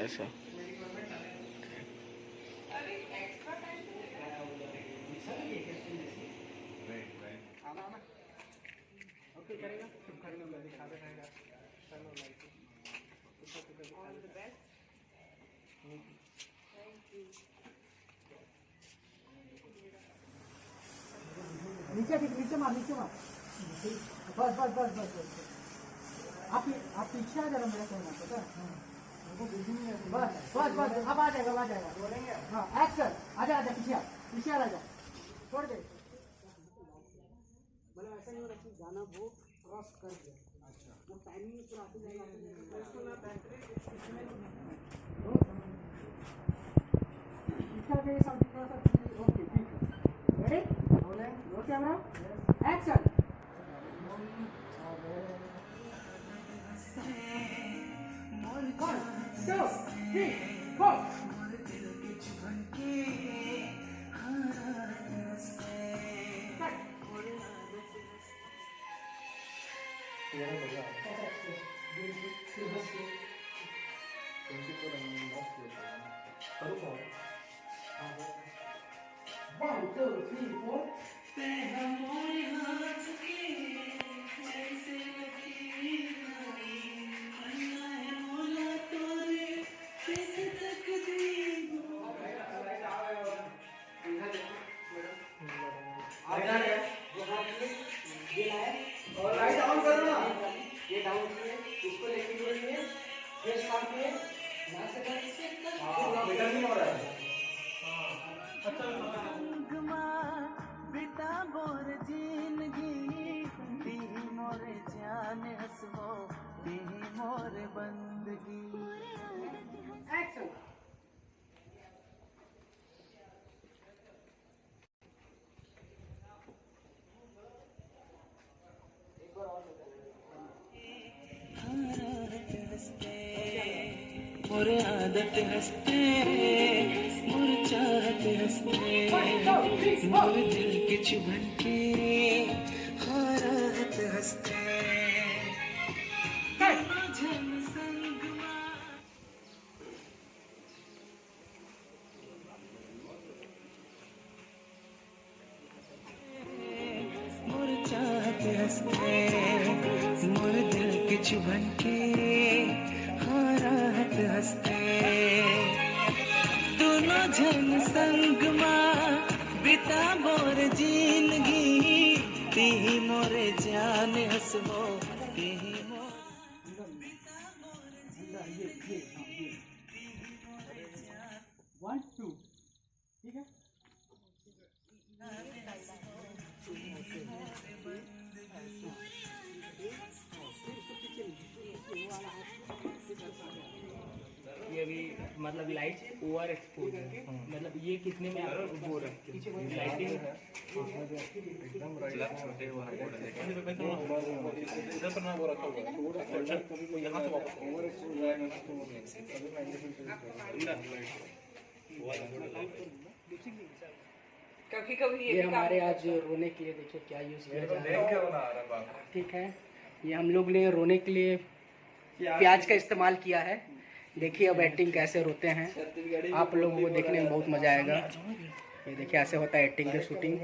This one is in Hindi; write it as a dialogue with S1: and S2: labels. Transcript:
S1: ऐसा।
S2: नीचे मार बस बस बस बस बस आप पीछे आ जाना मेरा कहना पता है। बस बस बस अब आ जाएगा बोलेंगे। हाँ एक्शन आजा पीछे आ जा छोड़ दे। मतलब ऐसा नहीं हो रहा कि गाना वो क्रॉस कर दिया। अच्छा वो टाइमिंग पूरा आते जाएगा ओके ठीक है रेडी बोले रो कैमरा एक्शन। 1 2 3 4 1 2 3 4 और लाइट ऑन करो ना। ये डाउन किए इसको लेके लिए फिर स्टार्ट किए यहां से बेटा नहीं हो रहा है। अच्छा बेटा बोर जिंदगी दी मोर जान हसबो दी मोर बंदगी। एक्शन मोर आदत हंसते मोर चाहत हंसते मोर दिल के चुभन के हारत हंसते झन संगमा। मोर चाहत हंसते मोर दिल के चुभन के हारत हंसते दोनों जन संग मां बिता मोर जिंदगी ती मोर जान हंसबो ती मोर बिता मोर जिंदगी 1 2 ठीक है।
S1: ये अभी मतलब लाइट ओवर एक्सपोज है, मतलब ये कितने में आपको बोर है लाइटिंग
S3: एकदम राइट छोटे वो है इधर पर ना वो रखा हुआ है तो यहां से वापस ओवर एक्सपोज है
S2: कभी ये हमारे आज रोने के लिए देखिए क्या यूज किया जा रहा है। ठीक है ये हम लोग ने रोने के लिए प्याज का इस्तेमाल किया है। देखिए अब एक्टिंग कैसे रोते हैं आप लोगों को देखने में बहुत मजा आएगा। ये देखिए ऐसे होता है एक्टिंग की शूटिंग।